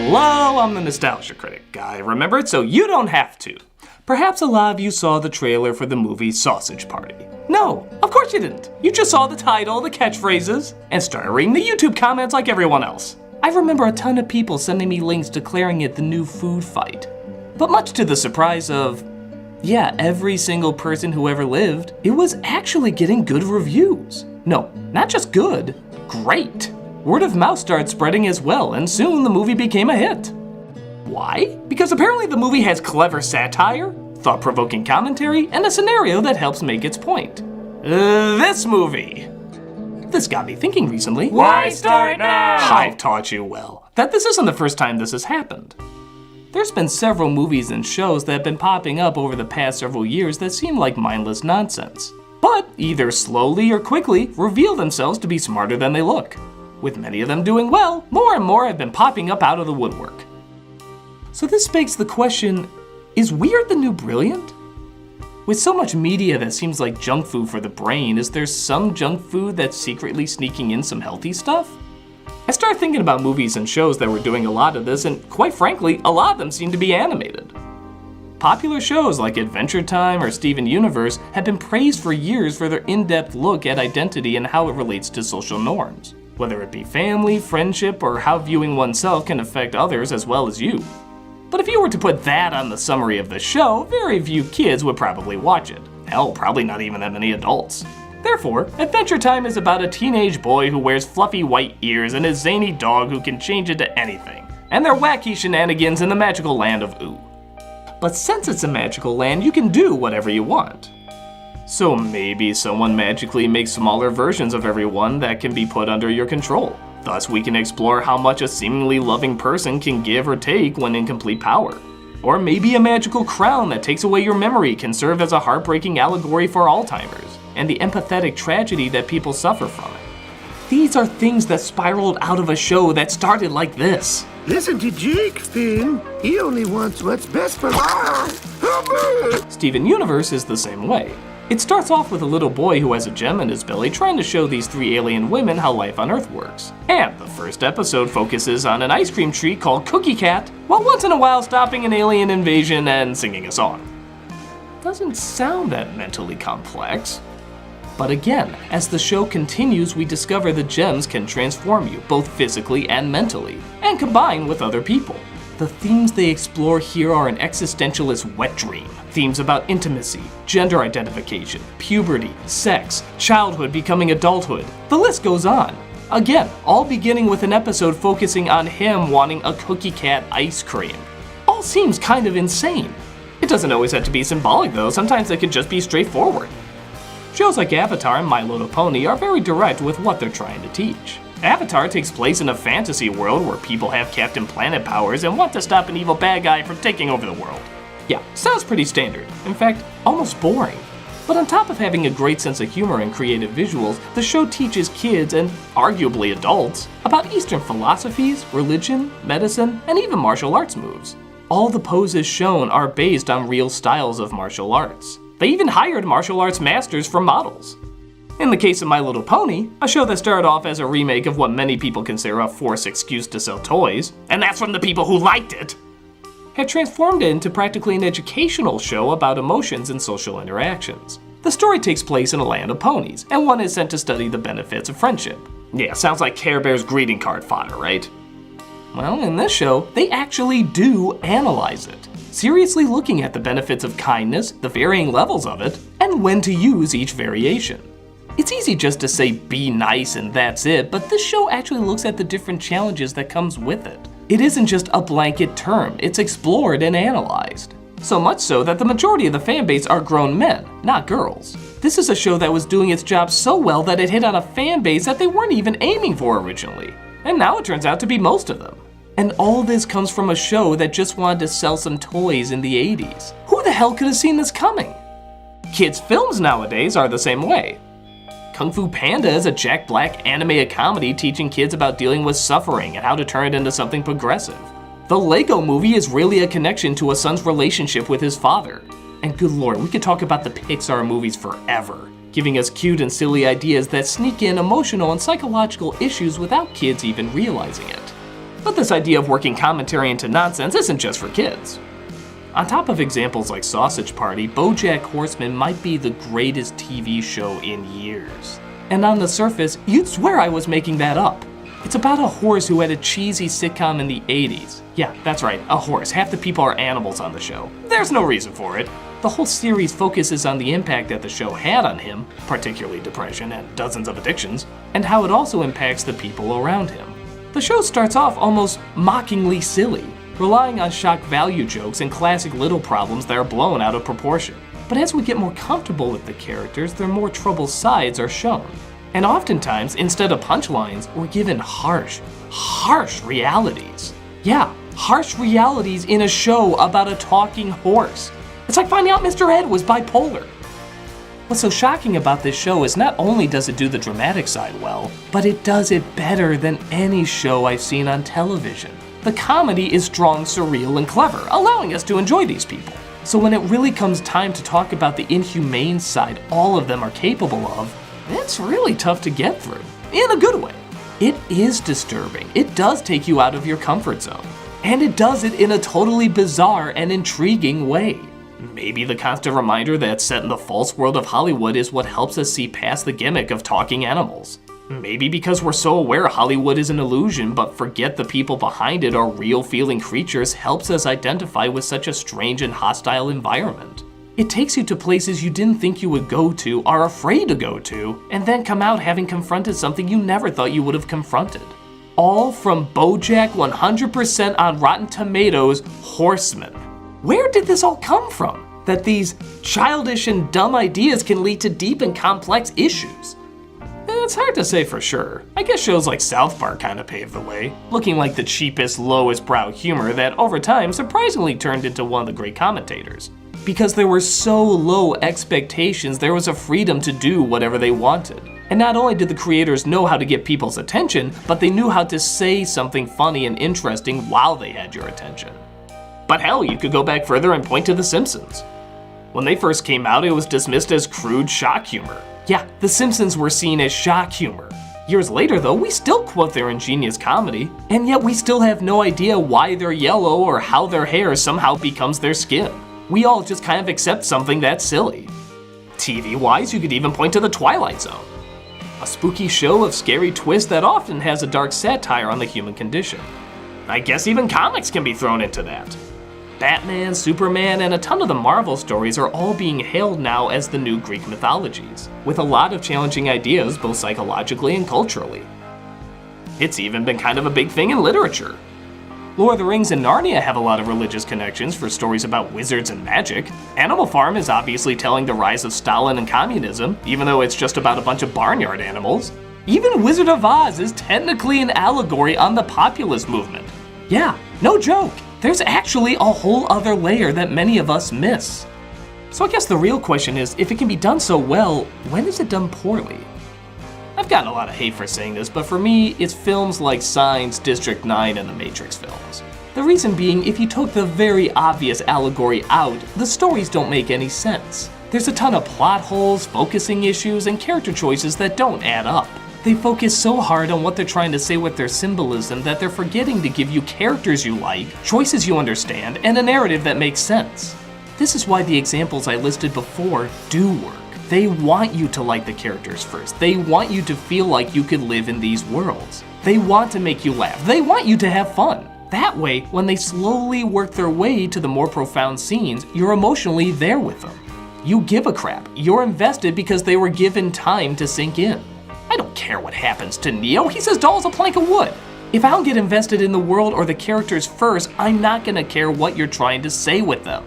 Hello, I'm the Nostalgia Critic. I remembered so you don't have to. Perhaps a lot of you saw the trailer for the movie Sausage Party. No, of course you didn't. You just saw the title, the catchphrases, and started reading the YouTube comments like everyone else. I remember a ton of people sending me links declaring it the new food fight. But much to the surprise of, every single person who ever lived, it was actually getting good reviews. No, not just good, great. Word of mouth started spreading as well, and soon the movie became a hit. Why? Because apparently the movie has clever satire, thought-provoking commentary, and a scenario that helps make its point. This movie. This got me thinking recently. Why start now? I've taught you well that this isn't the first time this has happened. There's been several movies and shows that have been popping up over the past several years that seem like mindless nonsense, but either slowly or quickly reveal themselves to be smarter than they look. With many of them doing well, more and more have been popping up out of the woodwork. So this begs the question, is weird the new brilliant? With so much media that seems like junk food for the brain, is there some junk food that's secretly sneaking in some healthy stuff? I started thinking about movies and shows that were doing a lot of this, and quite frankly, a lot of them seem to be animated. Popular shows like Adventure Time or Steven Universe have been praised for years for their in-depth look at identity and how it relates to social norms, whether it be family, friendship, or how viewing oneself can affect others as well as you. But if you were to put that on the summary of the show, very few kids would probably watch it. Hell, probably not even that many adults. Therefore, Adventure Time is about a teenage boy who wears fluffy white ears and a zany dog who can change into anything, and their wacky shenanigans in the magical land of Ooh. But since it's a magical land, you can do whatever you want. So maybe someone magically makes smaller versions of everyone that can be put under your control. Thus, we can explore how much a seemingly loving person can give or take when in complete power. Or maybe a magical crown that takes away your memory can serve as a heartbreaking allegory for Alzheimer's, and the empathetic tragedy that people suffer from it. These are things that spiraled out of a show that started like this. Listen to Jake, Finn. He only wants what's best for Steven Universe is the same way. It starts off with a little boy who has a gem in his belly trying to show these three alien women how life on Earth works. And the first episode focuses on an ice cream treat called Cookie Cat, while once in a while stopping an alien invasion and singing a song. Doesn't sound that mentally complex. But again, as the show continues, we discover the gems can transform you, both physically and mentally, and combine with other people. The themes they explore here are an existentialist wet dream. Themes about intimacy, gender identification, puberty, sex, childhood becoming adulthood. The list goes on. Again, all beginning with an episode focusing on him wanting a Cookie Cat ice cream. All seems kind of insane. It doesn't always have to be symbolic though, sometimes it could just be straightforward. Shows like Avatar and My Little Pony are very direct with what they're trying to teach. Avatar takes place in a fantasy world where people have Captain Planet powers and want to stop an evil bad guy from taking over the world. Yeah, sounds pretty standard. In fact, almost boring. But on top of having a great sense of humor and creative visuals, the show teaches kids, and arguably adults, about Eastern philosophies, religion, medicine, and even martial arts moves. All the poses shown are based on real styles of martial arts. They even hired martial arts masters for models. In the case of My Little Pony, a show that started off as a remake of what many people consider a forced excuse to sell toys, and that's from the people who liked it, had transformed it into practically an educational show about emotions and social interactions. The story takes place in a land of ponies, and one is sent to study the benefits of friendship. Yeah, sounds like Care Bear's greeting card fodder, right? Well, in this show, they actually do analyze it, seriously looking at the benefits of kindness, the varying levels of it, and when to use each variation. It's easy just to say be nice and that's it, but this show actually looks at the different challenges that comes with it. It isn't just a blanket term, it's explored and analyzed. So much so that the majority of the fan base are grown men, not girls. This is a show that was doing its job so well that it hit on a fan base that they weren't even aiming for originally. And now it turns out to be most of them. And all this comes from a show that just wanted to sell some toys in the 80s. Who the hell could have seen this coming? Kids' films nowadays are the same way. Kung Fu Panda is a Jack Black animated comedy teaching kids about dealing with suffering and how to turn it into something progressive. The Lego Movie is really a connection to a son's relationship with his father. And good lord, we could talk about the Pixar movies forever, giving us cute and silly ideas that sneak in emotional and psychological issues without kids even realizing it. But this idea of working commentary into nonsense isn't just for kids. On top of examples like Sausage Party, BoJack Horseman might be the greatest TV show in years. And on the surface, you'd swear I was making that up. It's about a horse who had a cheesy sitcom in the 80s. Yeah, that's right, a horse. Half the people are animals on the show. There's no reason for it. The whole series focuses on the impact that the show had on him, particularly depression and dozens of addictions, and how it also impacts the people around him. The show starts off almost mockingly silly, relying on shock value jokes and classic little problems that are blown out of proportion. But as we get more comfortable with the characters, their more troubled sides are shown. And oftentimes, instead of punchlines, we're given harsh realities. Yeah, harsh realities in a show about a talking horse. It's like finding out Mr. Ed was bipolar. What's so shocking about this show is not only does it do the dramatic side well, but it does it better than any show I've seen on television. The comedy is strong, surreal, and clever, allowing us to enjoy these people. So when it really comes time to talk about the inhumane side all of them are capable of, it's really tough to get through, in a good way. It is disturbing, it does take you out of your comfort zone, and it does it in a totally bizarre and intriguing way. Maybe the constant reminder that set in the false world of Hollywood is what helps us see past the gimmick of talking animals. Maybe because we're so aware Hollywood is an illusion but forget the people behind it are real feeling creatures helps us identify with such a strange and hostile environment. It takes you to places you didn't think you would go to, are afraid to go to, and then come out having confronted something you never thought you would have confronted. All from BoJack 100% on Rotten Tomatoes Horseman. Where did this all come from? That these childish and dumb ideas can lead to deep and complex issues? It's hard to say for sure. I guess shows like South Park kind of paved the way, looking like the cheapest, lowest brow humor that over time surprisingly turned into one of the great commentators. Because there were so low expectations, there was a freedom to do whatever they wanted. And not only did the creators know how to get people's attention, but they knew how to say something funny and interesting while they had your attention. But hell, you could go back further and point to The Simpsons. When they first came out, it was dismissed as crude shock humor. Yeah, The Simpsons were seen as shock humor. Years later though, we still quote their ingenious comedy, and yet we still have no idea why they're yellow or how their hair somehow becomes their skin. We all just kind of accept something that's silly. TV-wise, you could even point to The Twilight Zone. A spooky show of scary twists that often has a dark satire on the human condition. I guess even comics can be thrown into that. Batman, Superman, and a ton of the Marvel stories are all being hailed now as the new Greek mythologies, with a lot of challenging ideas both psychologically and culturally. It's even been kind of a big thing in literature. Lord of the Rings and Narnia have a lot of religious connections for stories about wizards and magic. Animal Farm is obviously telling the rise of Stalin and communism, even though it's just about a bunch of barnyard animals. Even Wizard of Oz is technically an allegory on the populist movement. Yeah, no joke. There's actually a whole other layer that many of us miss. So I guess the real question is, if it can be done so well, when is it done poorly? I've gotten a lot of hate for saying this, but for me, it's films like Signs, District 9, and the Matrix films. The reason being, if you took the very obvious allegory out, the stories don't make any sense. There's a ton of plot holes, focusing issues, and character choices that don't add up. They focus so hard on what they're trying to say with their symbolism that they're forgetting to give you characters you like, choices you understand, and a narrative that makes sense. This is why the examples I listed before do work. They want you to like the characters first. They want you to feel like you could live in these worlds. They want to make you laugh. They want you to have fun. That way, when they slowly work their way to the more profound scenes, you're emotionally there with them. You give a crap. You're invested because they were given time to sink in. I don't care what happens to Neo, he says doll's a plank of wood. If I don't get invested in the world or the characters first, I'm not gonna care what you're trying to say with them.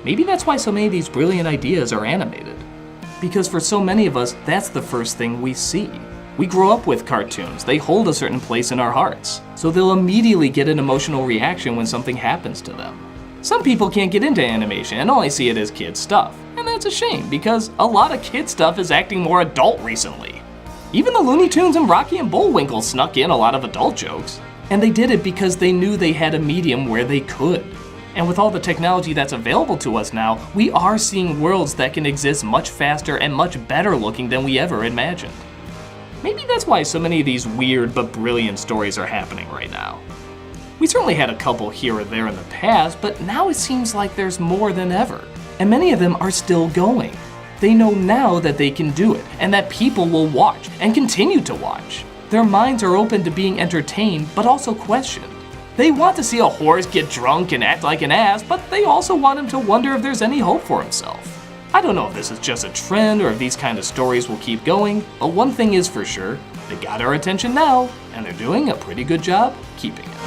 Maybe that's why so many of these brilliant ideas are animated. Because for so many of us, that's the first thing we see. We grow up with cartoons, they hold a certain place in our hearts, so they'll immediately get an emotional reaction when something happens to them. Some people can't get into animation and only see it as kid stuff, and that's a shame because a lot of kid stuff is acting more adult recently. Even the Looney Tunes and Rocky and Bullwinkle snuck in a lot of adult jokes, and they did it because they knew they had a medium where they could. And with all the technology that's available to us now, we are seeing worlds that can exist much faster and much better looking than we ever imagined. Maybe that's why so many of these weird but brilliant stories are happening right now. We certainly had a couple here or there in the past, but now it seems like there's more than ever. And many of them are still going. They know now that they can do it, and that people will watch and continue to watch. Their minds are open to being entertained, but also questioned. They want to see a horse get drunk and act like an ass, but they also want him to wonder if there's any hope for himself. I don't know if this is just a trend or if these kind of stories will keep going, but one thing is for sure, they got our attention now, and they're doing a pretty good job keeping it.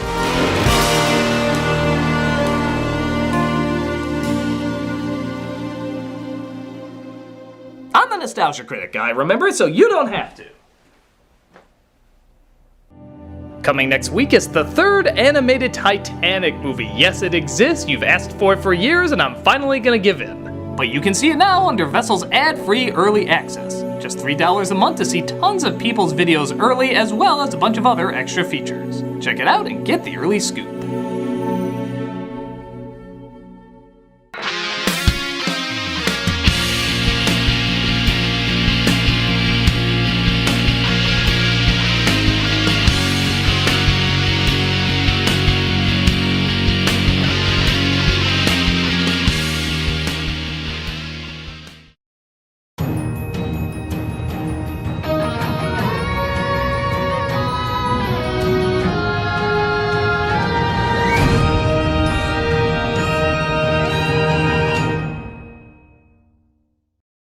I'm the Nostalgia Critic guy, remember? So you don't have to. Coming next week is the third animated Titanic movie. Yes, it exists, you've asked for it for years, and I'm finally gonna give in. But you can see it now under Vessel's ad-free early access. Just $3 a month to see tons of people's videos early, as well as a bunch of other extra features. Check it out and get the early scoop.